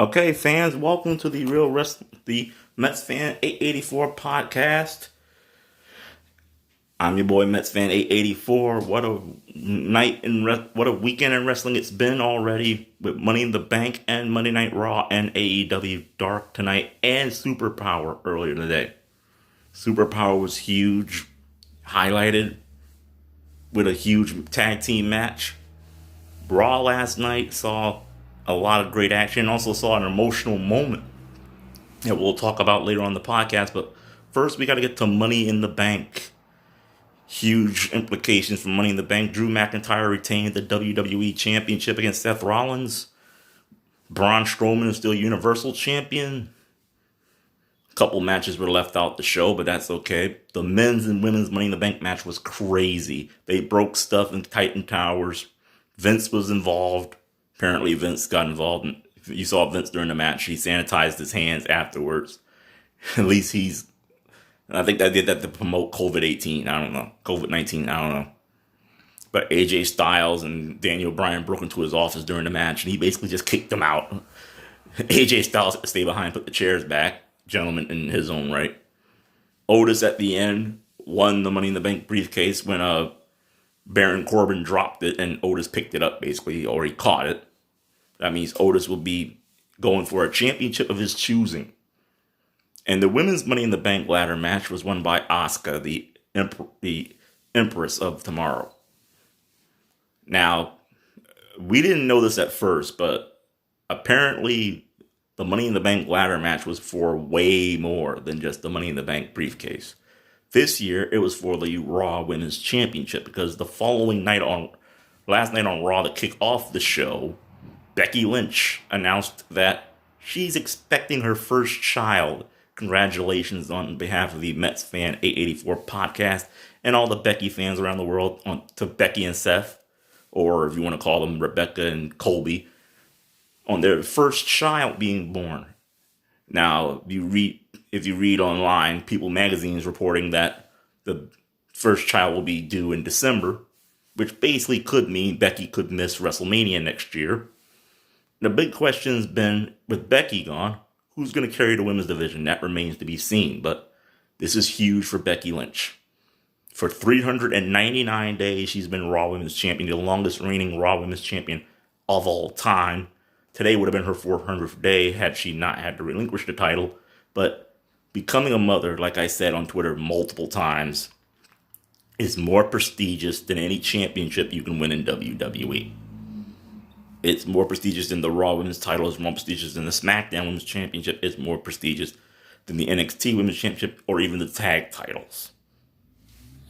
Okay, fans, welcome to the MetsFan884 podcast. I'm your boy MetsFan884. What a weekend in wrestling it's been already, with Money in the Bank and Monday Night Raw and AEW Dark tonight and Superpower earlier today. Superpower was huge, highlighted with a huge tag team match. Raw last night saw a lot of great action, also saw an emotional moment that we'll talk about later on the podcast. But first, we got to get to Money in the Bank. Huge implications for Money in the Bank. Drew McIntyre retained the WWE Championship against Seth Rollins. Braun Strowman is still Universal Champion. A couple matches were left out the show, but that's okay. The men's and women's Money in the Bank match was crazy. They broke stuff in Titan Towers. Vince was involved. Apparently Vince got involved. And you saw Vince during the match. He sanitized his hands afterwards. At least I think they did that to promote COVID-19. I don't know. But AJ Styles and Daniel Bryan broke into his office during the match, and he basically just kicked them out. AJ Styles had to stay behind, put the chairs back. Gentleman in his own right. Otis at the end won the Money in the Bank briefcase when Baron Corbin dropped it and Otis picked it up, basically, or he caught it. That means Otis will be going for a championship of his choosing. And the women's Money in the Bank ladder match was won by Asuka, the Empress of Tomorrow. Now, we didn't know this at first, but apparently the Money in the Bank ladder match was for way more than just the Money in the Bank briefcase. This year, it was for the Raw Women's Championship, because the last night on Raw, to kick off the show, Becky Lynch announced that she's expecting her first child. Congratulations on behalf of the MetsFan884 podcast and all the Becky fans around the world to Becky and Seth, or if you want to call them Rebecca and Colby, on their first child being born. Now, if you read online, People Magazine is reporting that the first child will be due in December, which basically could mean Becky could miss WrestleMania next year. The big question has been, with Becky gone, who's going to carry the women's division? That remains to be seen, but this is huge for Becky Lynch. For 399 days, she's been Raw Women's Champion, the longest reigning Raw Women's Champion of all time. Today would have been her 400th day had she not had to relinquish the title. But becoming a mother, like I said on Twitter multiple times, is more prestigious than any championship you can win in WWE. It's more prestigious than the Raw Women's title. It's more prestigious than the SmackDown Women's Championship. It's more prestigious than the NXT Women's Championship or even the tag titles.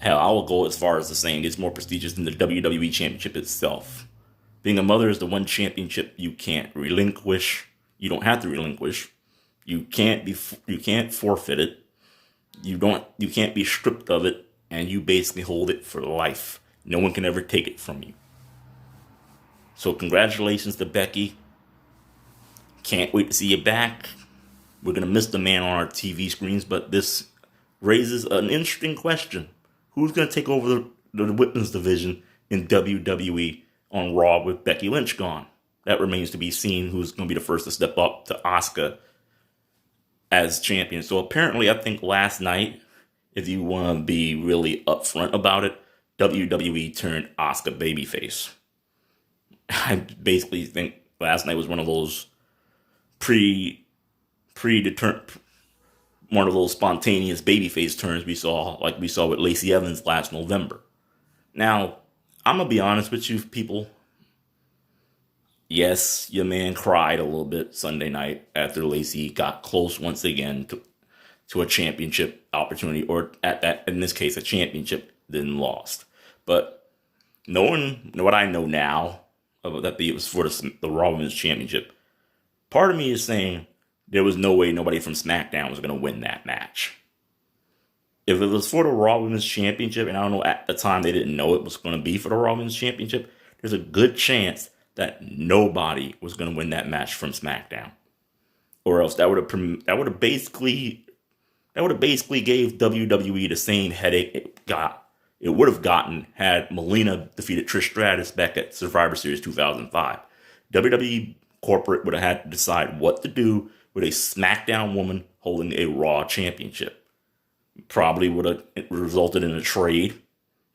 Hell, I will go as far as to saying it's more prestigious than the WWE Championship itself. Being a mother is the one championship you can't relinquish. You don't have to relinquish. You can't forfeit it. You can't be stripped of it, and you basically hold it for life. No one can ever take it from you. So congratulations to Becky. Can't wait to see you back. We're going to miss the man on our TV screens, but this raises an interesting question. Who's going to take over the women's division in WWE on Raw with Becky Lynch gone? That remains to be seen, who's going to be the first to step up to Asuka as champion. So apparently, I think last night, if you want to be really upfront about it, WWE turned Asuka babyface. I basically think last night was one of those predetermined, one of those spontaneous babyface turns we saw with Lacey Evans last November. Now, I'm going to be honest with you people. Yes, your man cried a little bit Sunday night after Lacey got close once again to a championship opportunity, or in this case, a championship, then lost. But knowing what I know now, that it was for the Raw Women's Championship, part of me is saying there was no way nobody from SmackDown was going to win that match. If it was for the Raw Women's Championship, and I don't know, at the time they didn't know it was going to be for the Raw Women's Championship, there's a good chance that nobody was going to win that match from SmackDown. Or else that would have basically gave WWE the same headache it would have gotten had Melina defeated Trish Stratus back at Survivor Series 2005. WWE corporate would have had to decide what to do with a SmackDown woman holding a Raw championship. Probably would have resulted in a trade.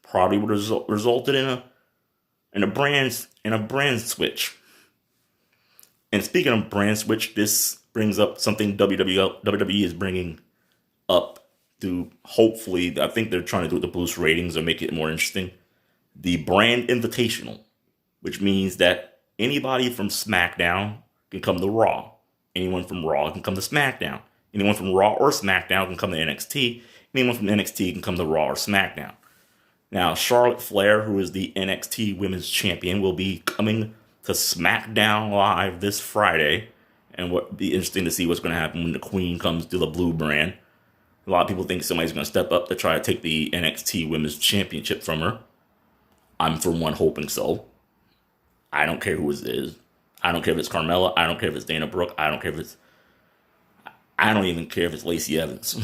Probably would have resulted in a brand switch. And speaking of brand switch, this brings up something WWE is bringing up to hopefully, I think they're trying to do it to boost ratings or make it more interesting. The brand invitational, which means that anybody from SmackDown can come to Raw. Anyone from Raw can come to SmackDown. Anyone from Raw or SmackDown can come to NXT. Anyone from NXT can come to Raw or SmackDown. Now, Charlotte Flair, who is the NXT Women's Champion, will be coming to SmackDown Live this Friday. And what be interesting to see what's going to happen when the Queen comes to the Blue brand. A lot of people think somebody's going to step up to try to take the NXT Women's Championship from her. I'm, for one, hoping so. I don't care who it is. I don't care if it's Carmella. I don't care if it's Dana Brooke. I don't even care if it's Lacey Evans.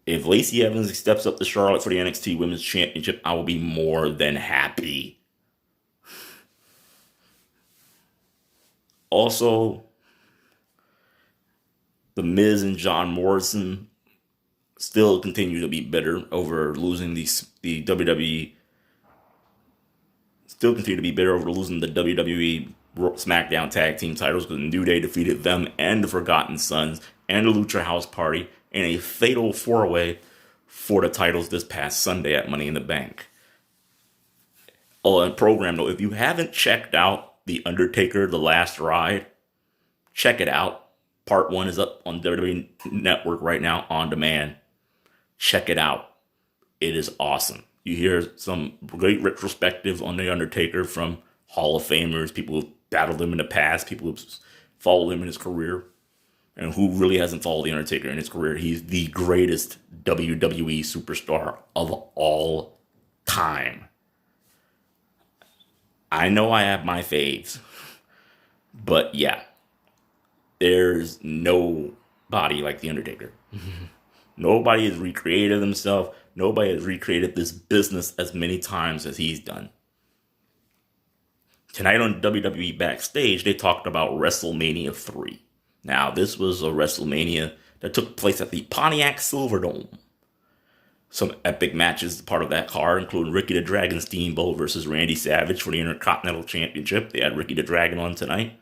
If Lacey Evans steps up to Charlotte for the NXT Women's Championship, I will be more than happy. Also, The Miz and John Morrison still continue to be bitter over losing the WWE. Still continue to be bitter over losing the WWE SmackDown Tag Team titles because New Day defeated them and the Forgotten Sons and the Lucha House Party in a fatal 4-way for the titles this past Sunday at Money in the Bank. Oh, and program though, if you haven't checked out The Undertaker: The Last Ride, check it out. Part 1 is up on WWE Network right now on demand. Check it out. It is awesome. You hear some great retrospectives on The Undertaker from Hall of Famers, people who battled him in the past, people who followed him in his career, and who really hasn't followed The Undertaker in his career. He's the greatest WWE superstar of all time. I know I have my faves, but yeah, there's nobody like The Undertaker. Nobody has recreated himself. Nobody has recreated this business as many times as he's done. Tonight on WWE Backstage, they talked about WrestleMania 3. Now, this was a WrestleMania that took place at the Pontiac Silverdome. Some epic matches part of that card, including Ricky the Dragon Steamboat versus Randy Savage for the Intercontinental Championship. They had Ricky the Dragon on tonight.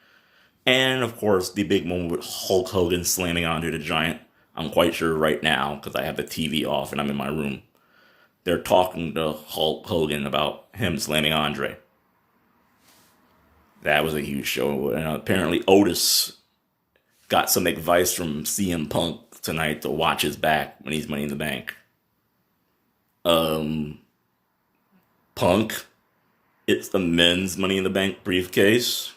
And, of course, the big moment with Hulk Hogan slamming Andre the Giant. I'm quite sure right now, because I have the TV off and I'm in my room, they're talking to Hulk Hogan about him slamming Andre. That was a huge show. And apparently Otis got some advice from CM Punk tonight to watch his back when he's Money in the Bank. Punk, it's the men's Money in the Bank briefcase.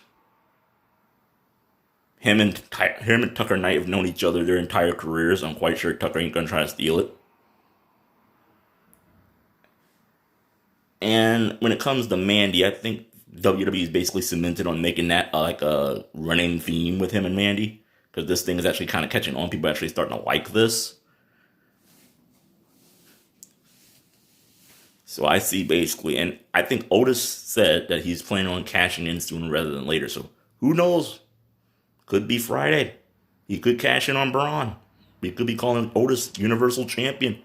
Him and Tucker Knight have known each other their entire careers. I'm quite sure Tucker ain't gonna try to steal it. And when it comes to Mandy, I think WWE is basically cemented on making that like a running theme with him and Mandy, because this thing is actually kind of catching on. People are actually starting to like this. So I see basically, and I think Otis said that he's planning on cashing in sooner rather than later. So who knows? Could be Friday. He could cash in on Braun. We could be calling Otis Universal Champion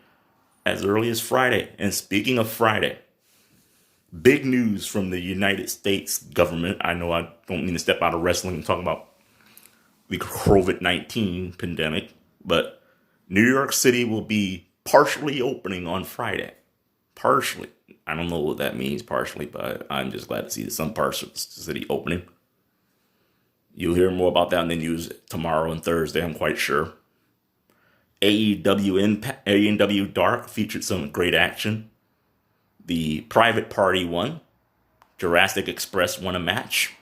as early as Friday. And speaking of Friday, big news from the United States government. I know I don't mean to step out of wrestling and talk about the COVID-19 pandemic, but New York City will be partially opening on Friday. Partially. I don't know what that means, partially, but I'm just glad to see some parts of the city opening. You'll hear more about that in the news tomorrow and Thursday, I'm quite sure. AEW Dark featured some great action. The Private Party won. Jurassic Express won a match.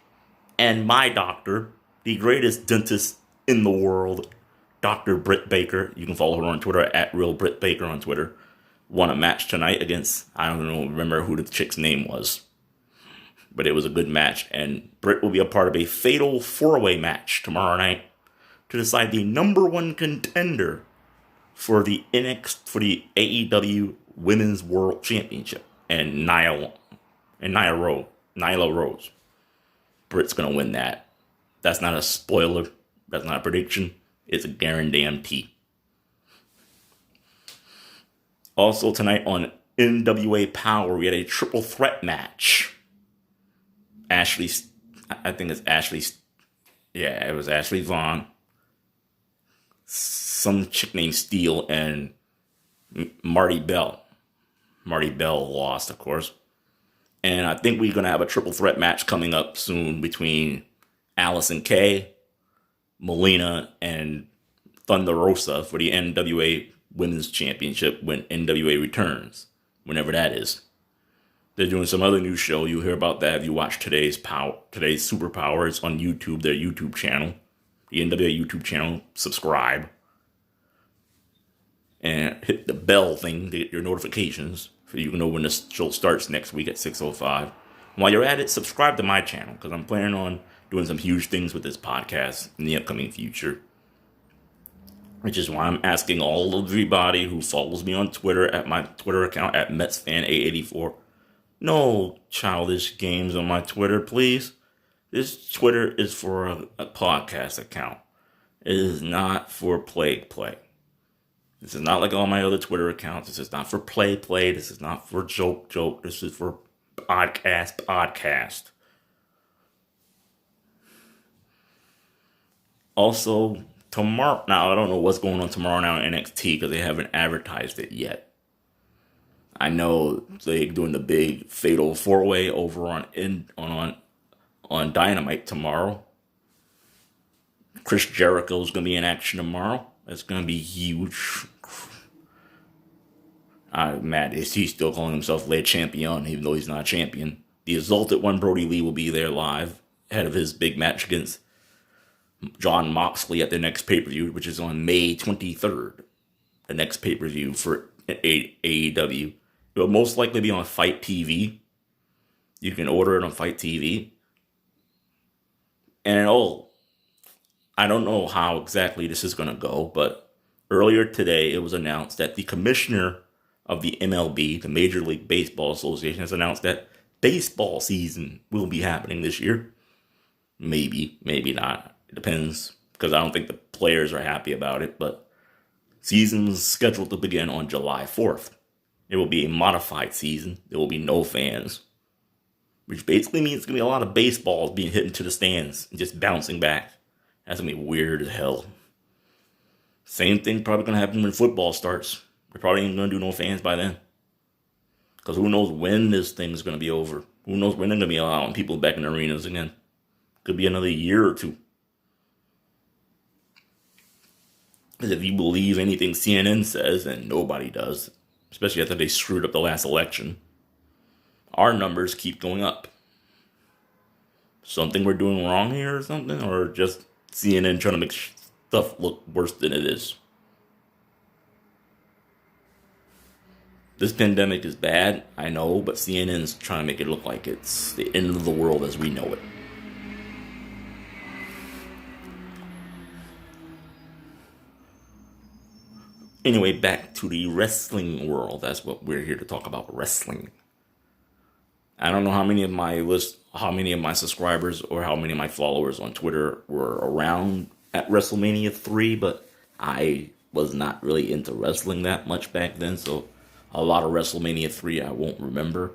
And my doctor, the greatest dentist in the world, Dr. Britt Baker, you can follow her on Twitter at RealBrittBaker on Twitter, won a match tonight against, I don't remember who the chick's name was. But it was a good match, and Britt will be a part of a fatal 4-way match tomorrow night to decide the number one contender for the AEW Women's World Championship, and Nyla Rose. Britt's going to win that. That's not a spoiler. That's not a prediction. It's a guarantee. Also tonight on NWA Power, we had a triple threat match. I think it's Ashley. Yeah, it was Ashley Vaughn, some chick named Steele, and Marty Bell. Marty Bell lost, of course. And I think we're going to have a triple threat match coming up soon between Allison Kay, Melina, and Thunder Rosa for the NWA Women's Championship when NWA returns, whenever that is. They're doing some other new show. You'll hear about that if you watch today's Superpower. It's on YouTube, their YouTube channel, the NWA YouTube channel. Subscribe and hit the bell thing to get your notifications so you can know when the show starts next week at 6:05. While you're at it, subscribe to my channel because I'm planning on doing some huge things with this podcast in the upcoming future. Which is why I'm asking all of everybody who follows me on Twitter at my Twitter account at MetsFan884. No childish games on my Twitter, please. This Twitter is for a podcast account. It is not for play. This is not like all my other Twitter accounts. This is not for play. This is not for joke. This is for podcast. Also, tomorrow, now I don't know what's going on tomorrow now in NXT because they haven't advertised it yet. I know they're doing the big fatal 4-way over on Dynamite tomorrow. Chris Jericho is going to be in action tomorrow. It's going to be huge. I'm mad. He's still calling himself Le Champion, even though he's not a champion. The Exalted One, Brody Lee, will be there live ahead of his big match against John Moxley at their next pay-per-view, which is on May 23rd. The next pay-per-view for AEW. It will most likely be on Fight TV. You can order it on Fight TV. And I don't know how exactly this is going to go, but earlier today it was announced that the commissioner of the MLB, the Major League Baseball Association, has announced that baseball season will be happening this year. Maybe not. It depends, because I don't think the players are happy about it, but season's scheduled to begin on July 4th. It will be a modified season. There will be no fans, which basically means it's going to be a lot of baseballs being hit into the stands and just bouncing back. That's going to be weird as hell. Same thing probably going to happen when football starts. We're probably ain't going to do no fans by then. Because who knows when this thing's going to be over. Who knows when they're going to be allowing people back in arenas again. Could be another year or two. Because if you believe anything CNN says, and nobody does, especially after they screwed up the last election, our numbers keep going up. Something we're doing wrong here or something? Or just CNN trying to make stuff look worse than it is? This pandemic is bad, I know, but CNN's trying to make it look like it's the end of the world as we know it. Anyway, back to the wrestling world. That's what we're here to talk about, wrestling. I don't know how many of my subscribers or how many of my followers on Twitter were around at WrestleMania 3, but I was not really into wrestling that much back then, so a lot of WrestleMania 3 I won't remember.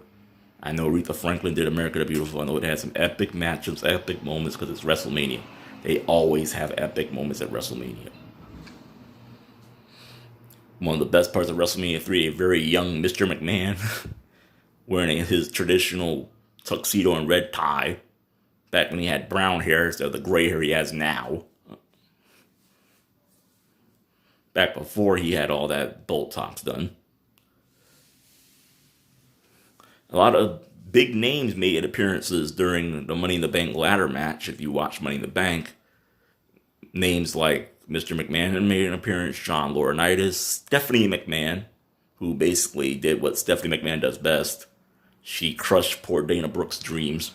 I know Aretha Franklin did America the Beautiful. I know it had some epic matchups, epic moments, because it's WrestleMania. They always have epic moments at WrestleMania. One of the best parts of WrestleMania 3, a very young Mr. McMahon wearing his traditional tuxedo and red tie, back when he had brown hair instead of the gray hair he has now. Back before he had all that Botox done. A lot of big names made appearances during the Money in the Bank ladder match. If you watch Money in the Bank, names like Mr. McMahon made an appearance, John Laurinaitis, Stephanie McMahon, who basically did what Stephanie McMahon does best. She crushed poor Dana Brooke's dreams.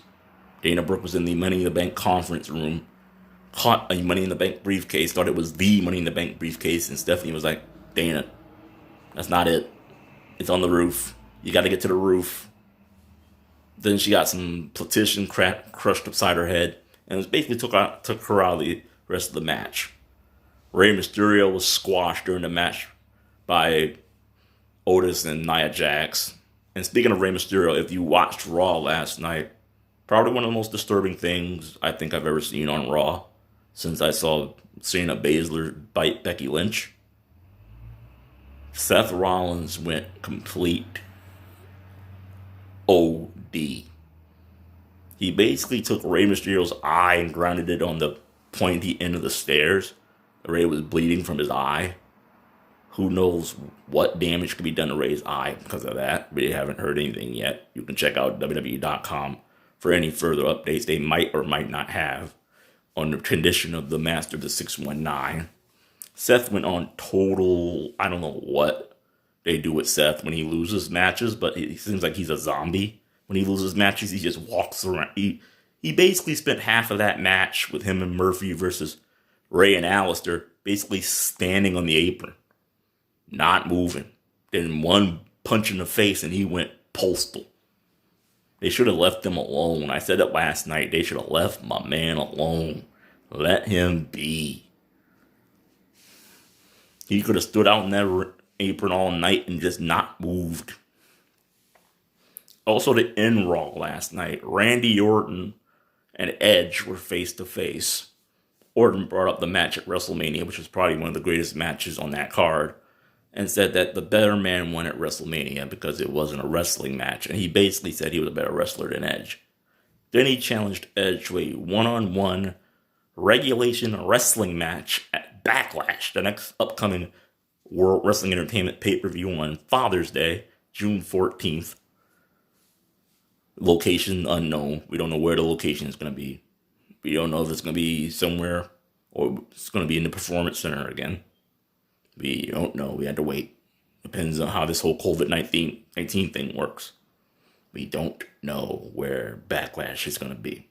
Dana Brooke was in the Money in the Bank conference room, caught a Money in the Bank briefcase, thought it was the Money in the Bank briefcase, and Stephanie was like, Dana, that's not it. It's on the roof. You got to get to the roof. Then she got some petition crushed upside her head, and it basically took her out of the rest of the match. Rey Mysterio was squashed during the match by Otis and Nia Jax. And speaking of Rey Mysterio, if you watched Raw last night, probably one of the most disturbing things I think I've ever seen on Raw since I saw Shayna Baszler bite Becky Lynch. Seth Rollins went complete OD. He basically took Rey Mysterio's eye and grounded it on the pointy end of the stairs. Rey was bleeding from his eye. Who knows what damage could be done to Rey's eye because of that. We haven't heard anything yet. You can check out WWE.com for any further updates they might or might not have on the condition of the Master of the 619. Seth went on total, I don't know what they do with Seth when he loses matches, but it seems like he's a zombie. When he loses matches, he just walks around. He basically spent half of that match with him and Murphy versus Rey and Alistair basically standing on the apron, not moving. Then one punch in the face and he went postal. They should have left him alone. I said it last night. They should have left my man alone. Let him be. He could have stood out in that apron all night and just not moved. Also, to end Raw last night, Randy Orton and Edge were face to face. Orton brought up the match at WrestleMania, which was probably one of the greatest matches on that card, and said that the better man won at WrestleMania because it wasn't a wrestling match. And he basically said he was a better wrestler than Edge. Then he challenged Edge to a one-on-one regulation wrestling match at Backlash, the next upcoming World Wrestling Entertainment pay-per-view on Father's Day, June 14th. Location unknown. We don't know where the location is going to be. We don't know if it's going to be somewhere or it's going to be in the Performance Center again. We don't know. We had to wait. Depends on how this whole COVID-19 thing works. We don't know where Backlash is going to be.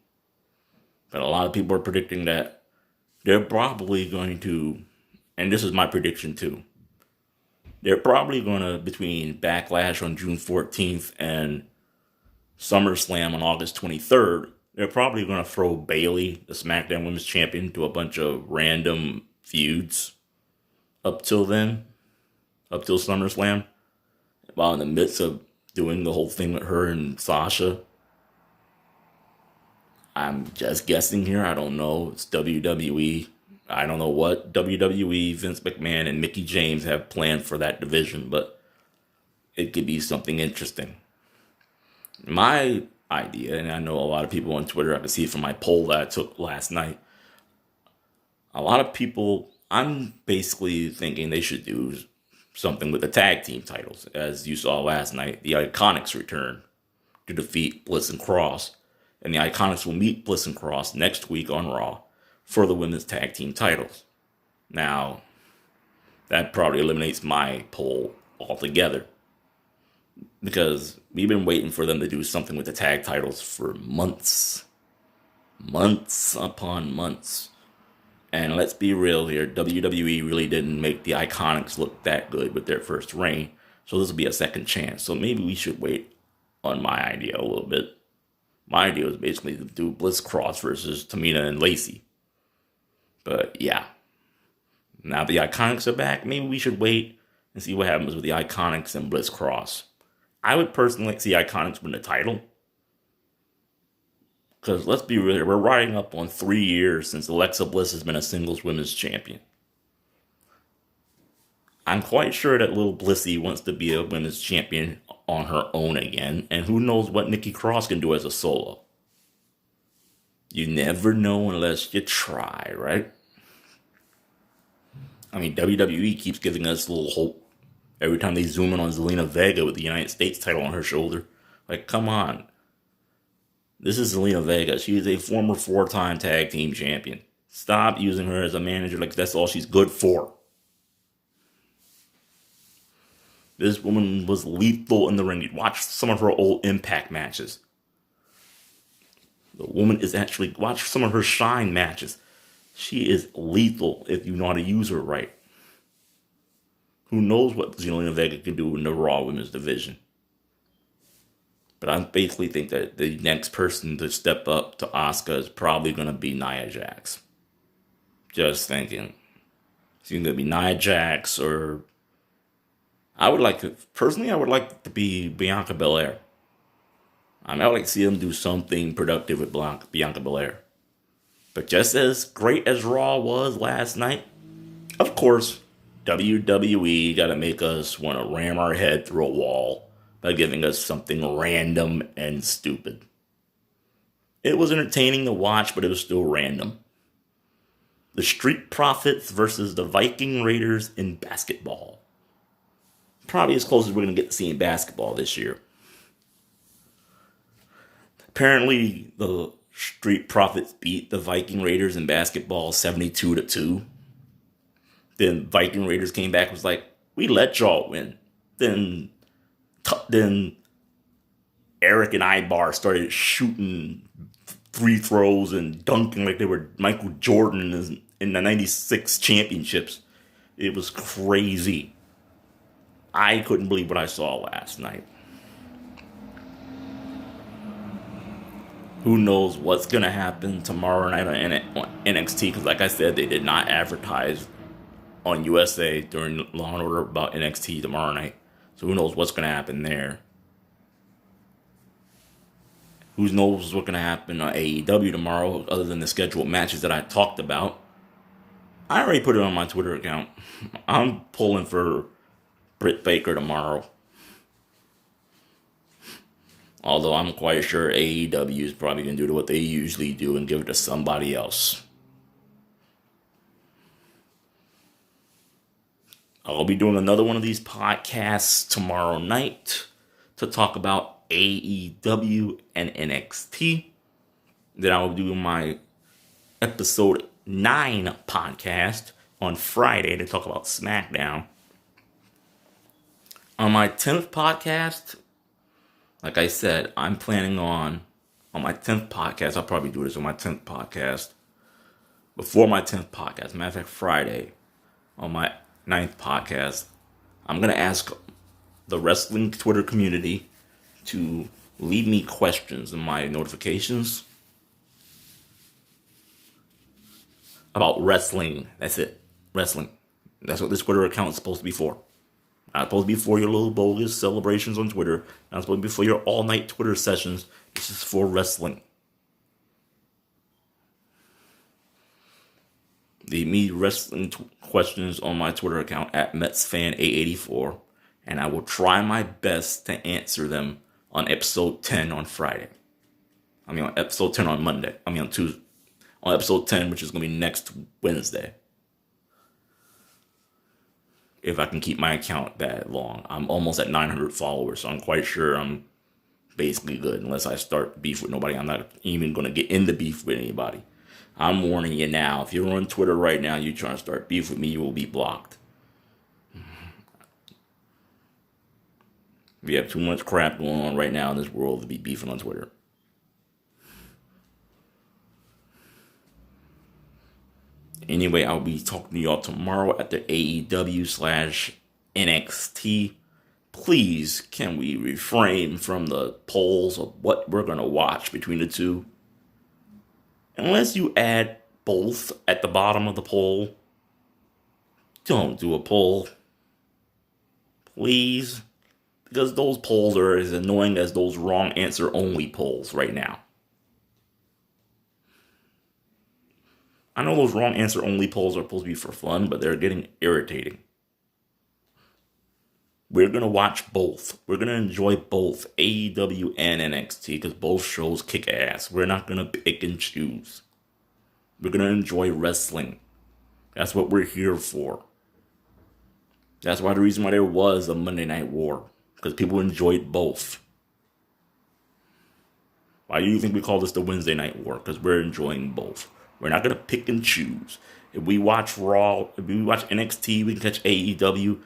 But a lot of people are predicting that they're probably going to, and this is my prediction too, they're probably going to, between Backlash on June 14th and SummerSlam on August 23rd, they're probably going to throw Bayley, the SmackDown Women's Champion, to a bunch of random feuds up till then, up till SummerSlam, while in the midst of doing the whole thing with her and Sasha. I'm just guessing here. I don't know. It's WWE. I don't know what WWE, Vince McMahon, and Mickie James have planned for that division, but it could be something interesting. My idea, and I know a lot of people on Twitter, I can see it from my poll that I took last night, a lot of people, I'm basically thinking they should do something with the tag team titles. As you saw last night, the Iconics return to defeat Bliss and Cross. And the Iconics will meet Bliss and Cross next week on Raw for the women's tag team titles. Now, that probably eliminates my poll altogether, because we've been waiting for them to do something with the tag titles for months. Months upon months. And let's be real here, WWE really didn't make the Iconics look that good with their first reign, so this will be a second chance. So maybe we should wait on my idea a little bit. My idea was basically to do Bliss Cross versus Tamina and Lacey. But yeah, now the Iconics are back, maybe we should wait and see what happens with the Iconics and Bliss Cross. I would personally like to see Iconics win the title. Because let's be real, we're riding up on 3 years since Alexa Bliss has been a singles women's champion. I'm quite sure that little Blissy wants to be a women's champion on her own again. And who knows what Nikki Cross can do as a solo. You never know unless you try, right? I mean, WWE keeps giving us a little hope every time they zoom in on Zelina Vega with the United States title on her shoulder. Like, come on. This is Zelina Vega. She is a former 4-time tag team champion. Stop using her as a manager like that's all she's good for. This woman was lethal in the ring. You watch some of her old Impact matches. The woman is actually, watch some of her Shine matches. She is lethal if you know how to use her right. Who knows what Zelina Vega can do in the Raw Women's division. But I basically think that the next person to step up to Asuka is probably going to be Nia Jax. Just thinking. It's either going to be Nia Jax or... I would like it to be Bianca Belair. I would like to see them do something productive with Bianca Belair. But just as great as Raw was last night, of course, WWE got to make us want to ram our head through a wall by giving us something random and stupid. It was entertaining to watch, but it was still random. The Street Profits versus the Viking Raiders in basketball. Probably as close as we're going to get to seeing basketball this year. Apparently, the Street Profits beat the Viking Raiders in basketball 72-2. Then Viking Raiders came back and was like, we let y'all win. Then Eric and Ibar started shooting free throws and dunking like they were Michael Jordan in the 96 championships. It was crazy. I couldn't believe what I saw last night. Who knows what's going to happen tomorrow night on NXT, because like I said, they did not advertise on USA during Law & Order about NXT tomorrow night. So who knows what's going to happen there. Who knows what's going to happen on AEW tomorrow other than the scheduled matches that I talked about. I already put it on my Twitter account. I'm pulling for Britt Baker tomorrow. Although I'm quite sure AEW is probably going to do what they usually do and give it to somebody else. I'll be doing another one of these podcasts tomorrow night to talk about AEW and NXT. Then I will do my episode 9 podcast on Friday to talk about SmackDown. On my 10th podcast, like I said, I'm planning on my 10th podcast, I'll probably do this on my 10th podcast. Before my 10th podcast, matter of fact, Friday, on my 9th podcast, I'm going to ask the wrestling Twitter community to leave me questions in my notifications about wrestling. That's it. Wrestling. That's what this Twitter account is supposed to be for. Not supposed to be for your little bogus celebrations on Twitter. Not supposed to be for your all-night Twitter sessions. This is for wrestling. Leave me wrestling questions on my Twitter account at MetsFan884. And I will try my best to answer them on episode 10 on Friday. On episode 10 on Monday. On Tuesday. On episode 10, which is going to be next Wednesday. If I can keep my account that long. I'm almost at 900 followers, so I'm quite sure I'm basically good. Unless I start beef with nobody, I'm not even going to get into beef with anybody. I'm warning you now. If you're on Twitter right now, you're trying to start beef with me, you will be blocked. We have too much crap going on right now in this world to be beefing on Twitter. Anyway, I'll be talking to y'all tomorrow at the AEW/NXT. Please, can we refrain from the polls of what we're going to watch between the two? Unless you add both at the bottom of the poll, don't do a poll. Please. Because those polls are as annoying as those wrong answer only polls right now. I know those wrong answer only polls are supposed to be for fun, but they're getting irritating. We're going to watch both. We're going to enjoy both AEW and NXT because both shows kick ass. We're not going to pick and choose. We're going to enjoy wrestling. That's what we're here for. That's why the reason why there was a Monday Night War. Because people enjoyed both. Why do you think we call this the Wednesday Night War? Because we're enjoying both. We're not going to pick and choose. If we watch Raw, if we watch NXT, we can catch AEW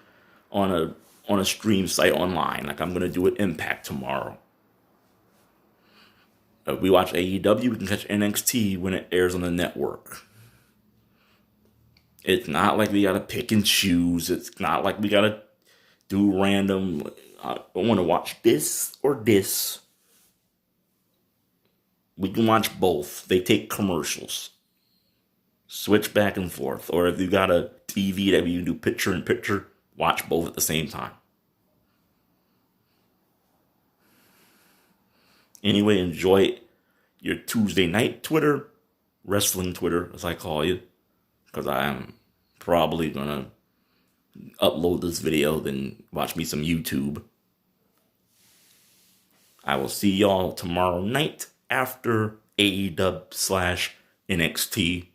on a stream site online. Like I'm going to do with Impact tomorrow. If we watch AEW, we can catch NXT when it airs on the network. It's not like we got to pick and choose. It's not like we got to do random. I want to watch this or this. We can watch both. They take commercials. Switch back and forth. Or if you got a TV that you can do picture in picture, watch both at the same time. Anyway, enjoy your Tuesday night Twitter, wrestling Twitter, as I call you, because I am probably going to upload this video, then watch me some YouTube. I will see y'all tomorrow night after AEW/NXT